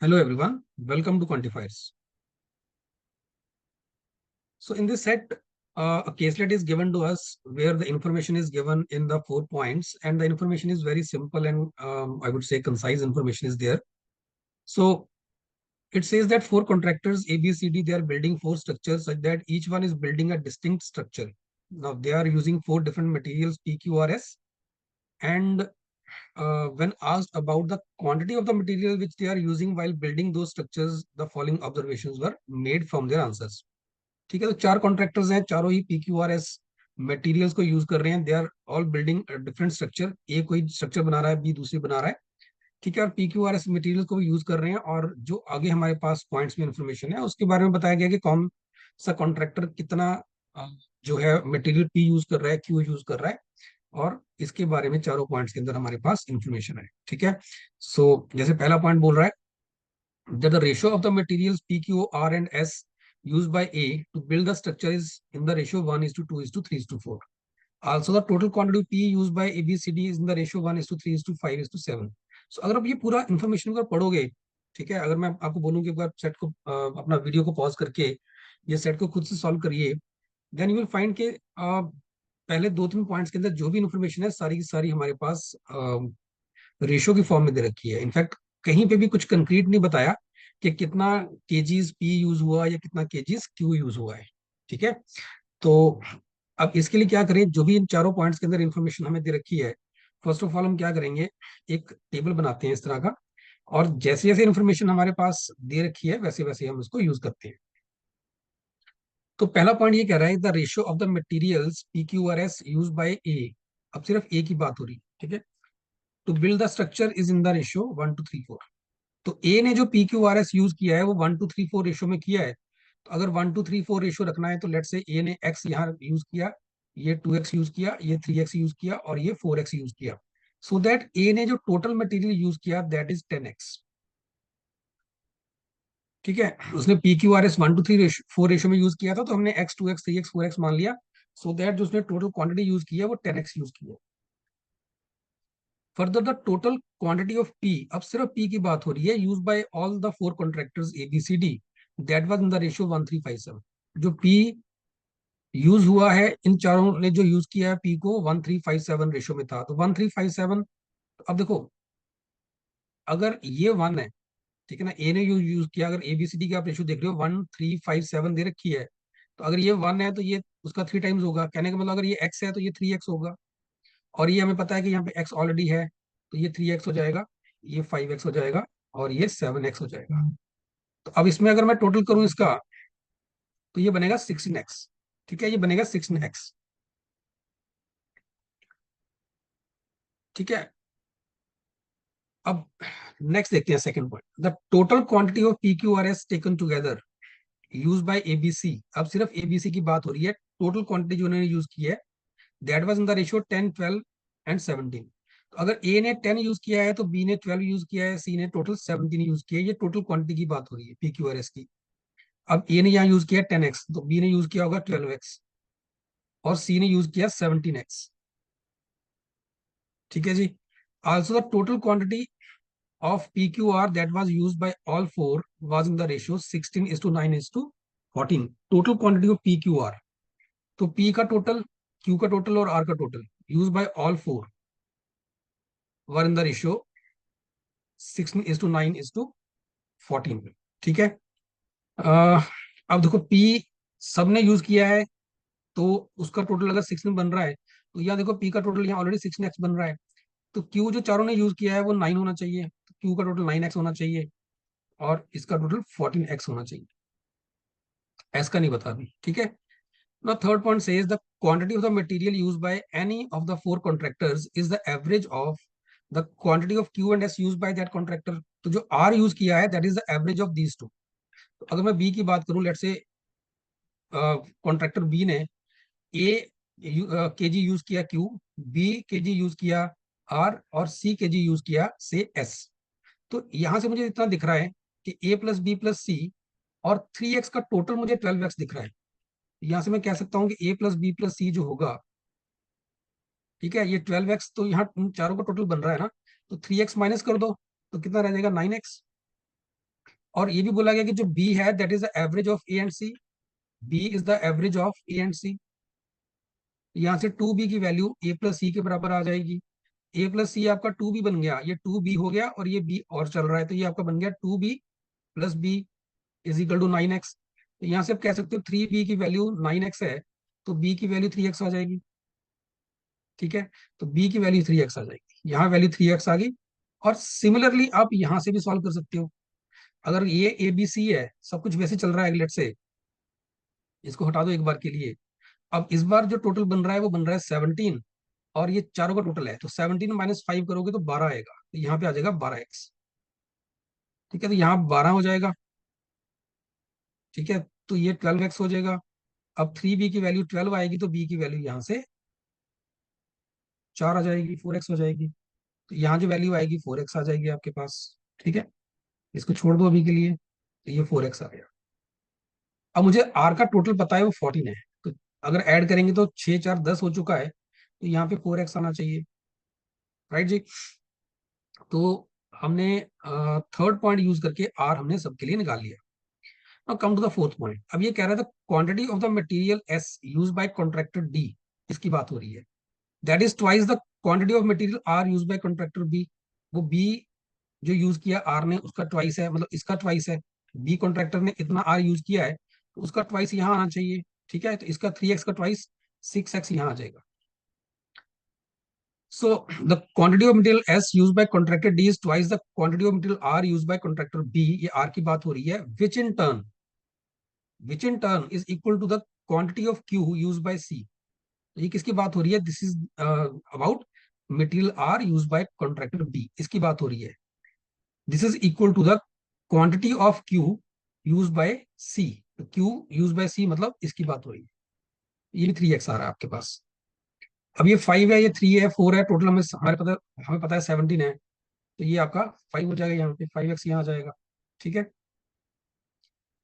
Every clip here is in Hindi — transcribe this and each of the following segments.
Hello everyone, welcome to Quantifiers. So in this set, a caselet is given to us where the information is given in the 4 points, and the information is very simple and I would say concise information is there. So it says that four contractors A, B, C, D, they are building four structures such that each one is building a distinct structure. Now they are using four different materials P, Q, R, S, and when asked about the quantity of the material which they are using while building those structures, the following observations were made from their answers. ठीक है, तो चार कॉन्ट्रैक्टर्स हैं, चारों ही PQRS मटेरियल्स को यूज कर रहे हैं. They are all building different structure. ए कोई स्ट्रक्चर बना रहा है, बी दूसरी बना रहा है. ठीक है, और PQRS मटेरियल्स को भी यूज कर रहे हैं. और जो आगे हमारे पास पॉइंट्स में इंफॉर्मेशन है उसके बारे में बताया गया कि कौन सा कॉन्ट्रैक्टर कितना जो है मटेरियल P यूज कर रहा है, Q यूज कर रहा है, और इसके बारे में चारों पॉइंट्स के अंदर हमारे पास इंफॉर्मेशन है. ठीक है, सो जैसे पहला पॉइंट बोल रहा है that the ratio of the materials P, Q, R, and S used by A to build the structure is in the ratio 1:2 is to 3:4. Also, the total quantity of P used by A, B, C, D is in the ratio 1:3:5:7. So, अगर आप ये पूरा इंफॉर्मेशन को पढ़ोगे, ठीक है, अगर मैं आपको बोलूँ कि एक बार सेट को अपना वीडियो को पॉज करके ये सेट को खुद से सॉल्व करिए, देन यू विल फाइंड के पहले दो तीन पॉइंट्स के अंदर जो भी इंफॉर्मेशन है सारी की सारी हमारे पास रेशियो की फॉर्म में दे रखी है. इनफैक्ट कहीं पे भी कुछ कंक्रीट नहीं बताया कि कितना केजीज पी यूज हुआ या कितना केजीज क्यू यूज हुआ है. ठीक है, तो अब इसके लिए क्या करें, जो भी इन चारों पॉइंट्स के अंदर इंफॉर्मेशन हमें दे रखी है, फर्स्ट ऑफ ऑल हम क्या करेंगे, एक टेबल बनाते हैं इस तरह का, और जैसे जैसे इंफॉर्मेशन हमारे पास दे रखी है वैसे वैसे हम इसको यूज करते हैं. तो पहला पॉइंट ये कह रहा है the ratio of the materials P Q R S use by A. अब सिर्फ ए की बात हो रही है. ठीक है, to build the structure is in the ratio 1:3:4. तो ए ने जो P Q R S use किया है वो 1:3:4 रेशो में किया है. तो अगर 1:3:4 रेशो रखना है तो लेट से ए ने एक्स यहाँ यूज किया, ये 2x यूज किया, ये 3x यूज किया, और ये 4x यूज किया. सो दैट ए ने जो टोटल मटेरियल यूज किया दैट इज 10x. ठीक है, उसने P Q R S 1:3:4 ratio में यूज किया था, तो हमने x 2x 3x 4x मान लिया. सो दैट जो उसने टोटल क्वांटिटी यूज किया वो 10x यूज किया. Further the total quantity of P, अब सिर्फ पी की बात हो रही है, use by all the four contractors A B C D, that was in the ratio 1:3:5:7. जो पी यूज हुआ है इन चारों ने जो यूज किया है पी को 1:3:5:7 रेशियो में था, तो 1:3:5:7. अब देखो, अगर ये 1 है, ठीक है ना, ए ने यूज किया, अगर ए बी सी डी का आप रेशियो देख रहे हो 1:3:5:7 दे रखी है, तो अगर ये 1 है तो ये उसका 3 टाइम्स होगा. कहने का मतलब अगर ये एक्स है तो ये 3x होगा, और ये हमें पता है कि यहाँ पे x ऑलरेडी है, तो ये 3x हो जाएगा, ये 5x हो जाएगा, और ये 7x हो जाएगा. तो अब इसमें अगर मैं टोटल करूं इसका, तो ये बनेगा 16x. ठीक है, ये बनेगा 16x. ठीक है, अब नेक्स्ट देखते हैं second point, the total quantity of P Q R S taken together use by ABC. अब सिर्फ एबीसी की बात हो रही है, टोटल क्वांटिटी जो उन्होंने यूज की है that was in the ratio 10 12 and 17. तो अगर ए ने 10 यूज किया है तो बी ने 12 यूज किया है, सी ने टोटल 17 यूज किया है. ये टोटल क्वांटिटी की बात हो रही है पी क्यू आर एस की. अब ए ने यहाँ यूज किया 10x, तो बी ने यूज किया होगा 12x, और सी ने यूज किया 17x. ठीक है जी. Also the total quantity of PQR that was used by all four was in the ratio 16:9:14. Total quantity of PQR, तो P का टोटल, Q का टोटल और R का total use by all four were in the ratio 16:9:14. ठीक है, अब देखो P सबने यूज किया है, तो उसका टोटल अगर 16 बन रहा है, तो यहाँ देखो P का टोटल यहाँ ऑलरेडी 16x बन रहा है. तो Q जो चारों ने यूज किया है वो 9 होना चाहिए, तो Q का टोटल 9x होना चाहिए, और इसका टोटल 14x होना चाहिए. एस का नहीं बता अभी. ठीक है, now third point says the quantity of the material used by any of the four contractors is the average of the quantity of Q and S used by that contractor. तो जो R यूज किया है that is the average of these two. तो अगर मैं B की बात करूं, लेट से कॉन्ट्रैक्टर B ने A केजी यूज किया Q, B केजी यूज किया R, और C केजी यूज किया से S. तो यहां से मुझे इतना दिख रहा है कि A प्लस बी प्लस सी और 3x का टोटल मुझे 12x दिख रहा है. यहां से मैं कह सकता हूं कि A प्लस बी प्लस सी जो होगा, ठीक है, ये 12x, तो यहाँ इन चारों का टोटल बन रहा है ना, तो 3x माइनस कर दो तो कितना रह जाएगा 9x. और ये भी बोला गया कि जो बी है that is the average of A and C, B is the average of A and C. यहाँ से टू बी की वैल्यू ए प्लस सी के बराबर आ जाएगी। ए प्लस सी आपका टू बी बन गया, ये टू बी हो गया और ये बी और चल रहा है, तो ये आपका बन गया two B plus B is equal to 9x। तो यहाँ से आप कह सकते हो थ्री बी की वैल्यू 9x है, तो बी की वैल्यू 3x आ जाएगी। ठीक है, तो बी की वैल्यू 3x आ जाएगी, यहाँ वैल्यू 3x आ गई। और सिमिलरली आप यहाँ से भी सॉल्व कर सकते हो। अगर ये ए बी सी है, सब कुछ वैसे चल रहा है, लेट से इसको हटा दो एक बार के लिए। अब इस बार जो टोटल बन रहा है वो बन रहा है 17, और ये चारों का टोटल है, तो 17 माइनस 5 करोगे तो 12 आएगा, तो यहाँ पे आ जाएगा 12x। ठीक है, तो यहाँ 12 हो जाएगा। ठीक है, तो ये 12x हो जाएगा। अब थ्री बी की वैल्यू 12 आएगी, तो बी की वैल्यू यहाँ से 4 आ जाएगी, 4x हो जाएगी। तो यहाँ जो वैल्यू आएगी 4x आ जाएगी आपके पास। ठीक है, इसको छोड़ दो अभी के लिए, तो ये 4x आ गया। अब मुझे आर का टोटल पता है वो 14 है, तो अगर ऐड करेंगे तो 6 4 10 हो चुका है, तो यहाँ पे 4x आना चाहिए। राइट जी। तो हमने थर्ड पॉइंट यूज करके आर हमने सबके लिए निकाल लिया। Now come to the fourth point. अब ये कह रहा था quantity of the material S use by contractor D, इसकी बात हो रही है, that is twice the quantity of material R use by contractor B. वो बी जो यूज किया आर ने, उसका ट्वाइस है, मतलब इसका ट्वाइस है। बी कॉन्ट्रैक्टर ने इतना आर यूज किया है, तो उसका ट्वाइस यहाँ आना चाहिए। ठीक है, तो इसका 3x का ट्वाइस 6x यहाँ आ जाएगा। So the quantity of material S used by contractor D is twice the quantity of material R used by contractor B. ये R की बात हो रही है, which in turn is equal to the quantity of Q used by C. ये किसकी बात हो रही है? This is about material R used by contractor B. इसकी बात हो रही है। This is equal to the quantity of Q used by C. तो Q used by C मतलब इसकी बात हो रही है। ये 3x आ रहा है आपके पास। अब ये 5 है, ये 3 है, 4 है, टोटल हमें पता है 17 है, तो ये आपका 5 हो जाएगा, यहाँ पे 5x यहाँ आ जाएगा। ठीक है,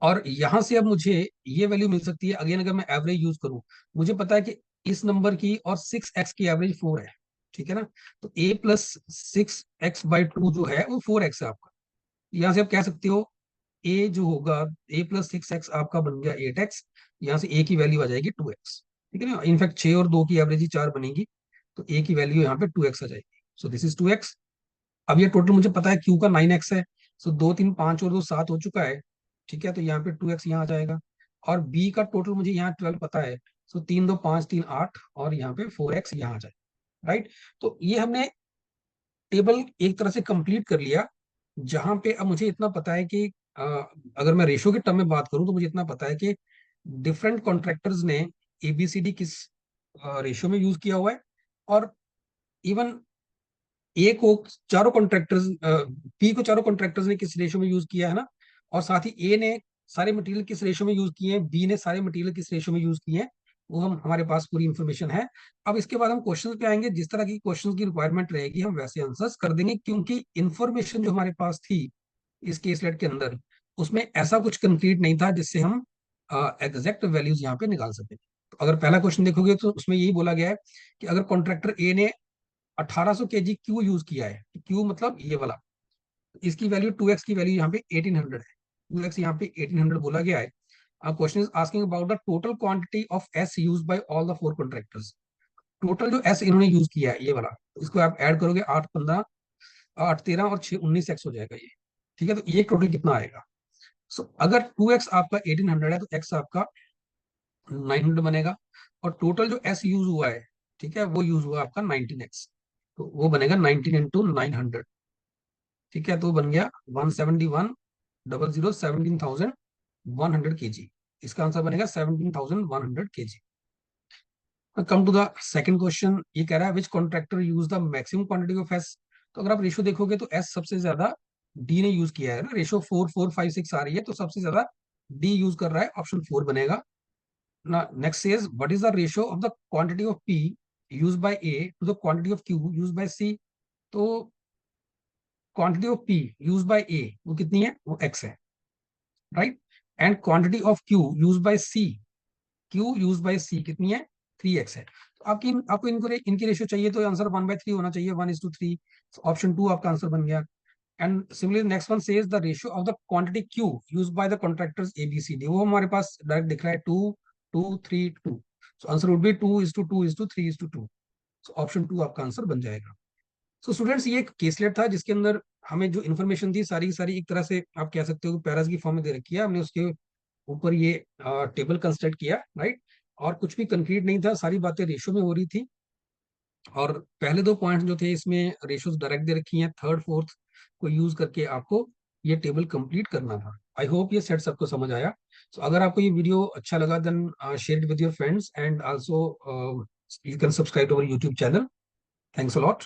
और यहाँ से अब मुझे ये वैल्यू मिल सकती है अगेन, अगर मैं एवरेज यूज करूँ। मुझे पता है कि इस नंबर की और 6x की एवरेज 4 है। ठीक है ना, तो a प्लस 6x/2 जो है वो 4x है आपका। यहाँ से आप कह सकते हो a जो होगा, a प्लस 6x आपका बन गया 8x। यहाँ से a की वैल्यू आ जाएगी 2x। ठीक है ना, इनफैक्ट 6 और 2 की एवरेज ही 4 बनेगी, तो a की वैल्यू यहाँ पे 2x आ जाएगी। So this is 2x। अब ये टोटल मुझे पता है Q का 9x है, सो 2 3 5 और 2 7 हो चुका है। ठीक है, तो यहाँ पे 2x यहाँ आ जाएगा। और B का टोटल मुझे यहाँ 12 पता है, सो 3 2 5 3 8, और यहाँ पे 4x यहाँ आ जाएगा। राइट, तो ये हमने टेबल एक तरह से कंप्लीट कर लिया, जहां पे अब मुझे इतना पता है कि अ, अगर मैं रेशो के टर्म में बात करूं तो मुझे इतना पता है कि डिफरेंट कॉन्ट्रैक्टर्स ने एबीसीडी किस रेशो में यूज किया हुआ है, और इवन ए को चारों कॉन्ट्रैक्टर्स पी को चारों कॉन्ट्रैक्टर्स ने किस रेशो में यूज किया है ना, और साथ ही ए ने सारे मटेरियल किस रेशो में यूज किए हैं, बी ने सारे मटेरियल किस रेशो में यूज किए हैं, वो हम हमारे पास पूरी इंफॉर्मेशन है। अब इसके बाद हम क्वेश्चंस पे आएंगे, जिस तरह की क्वेश्चंस की रिक्वायरमेंट रहेगी हम वैसे आंसर्स कर देंगे, क्योंकि इंफॉर्मेशन जो हमारे पास थी इस केसलेट के अंदर, उसमें ऐसा कुछ कंक्रीट नहीं था जिससे हम एग्जैक्ट वैल्यूज यहाँ पे निकाल सके। तो अगर पहला क्वेश्चन देखोगे तो उसमें यही बोला गया है कि अगर कॉन्ट्रैक्टर ए ने 1800 केजी क्यू यूज किया है, तो क्यू मतलब ये वाला, इसकी वैल्यू 2x की वैल्यू यहाँ पे 1800 है, 2x यहाँ पे 1800 बोला गया है। अब question is asking about the total quantity of S use by all the four contractors. Total जो एस इन्होंने यूज किया है ये वाला, इसको आप ऐड करोगे 8 15 8 13 और 6 19x हो जाएगा ये। ठीक है, तो ये टोटल कितना आएगा? सो अगर 2x आपका 1800 है, तो x आपका 900 बनेगा, और टोटल जो s यूज हुआ है, ठीक है, वो यूज हुआ आपका 19x, तो वो बनेगा 19 इंटू 900। ठीक है, तो बन गया 171 17,100 इसका आंसर बनेगा 17,100 come to the second question. ये कह रहा है which contractor use the maximum quantity of S. तो अगर आप रेशो देखोगे तो एस सबसे ज्यादा डी ने यूज किया है ना, रेशो 4 4 5 6 आ रही है, तो सबसे ज्यादा डी यूज कर रहा है, ऑप्शन 4 बनेगा ना। Next is what is the ratio of the quantity of P use by A to the quantity of Q use by C. तो quantity of P use by A वो कितनी है? वो एक्स है, right. And quantity of Q use by C, Q use by C कितनी है? 3x है। तो आपको इनको इनकी रेशियो चाहिए, तो आंसर 1/3 होना चाहिए, 1:3। ऑप्शन 2 आपका आंसर बन गया। And similarly next one says the ratio of the quantity Q used by the contractors ABCD, वो हमारे पास डायरेक्ट दिख रहा है 2 2 3 2, so answer would be 2:2:3:2, so option 2 आपका आंसर बन जाएगा। सो स्टूडेंट्स, ये एक केसलेट था जिसके अंदर हमें जो इन्फॉर्मेशन थी सारी की सारी एक तरह से आप कह सकते हो कि पैराज की फॉर्म में दे रखी है, हमने उसके ऊपर ये टेबल कंस्ट्रक्ट किया, राइट। और कुछ भी कंक्रीट नहीं था, सारी बातें रेशो में हो रही थी। और पहले दो पॉइंट्स जो थे इसमें रेशोज डायरेक्ट दे रखी हैं, थर्ड फोर्थ को यूज करके आपको ये टेबल कंप्लीट करना था। आई होप ये सेट सबको समझ आया। सो अगर आपको ये वीडियो अच्छा लगा then share it with your friends and also you can subscribe to our YouTube channel. Thanks a lot.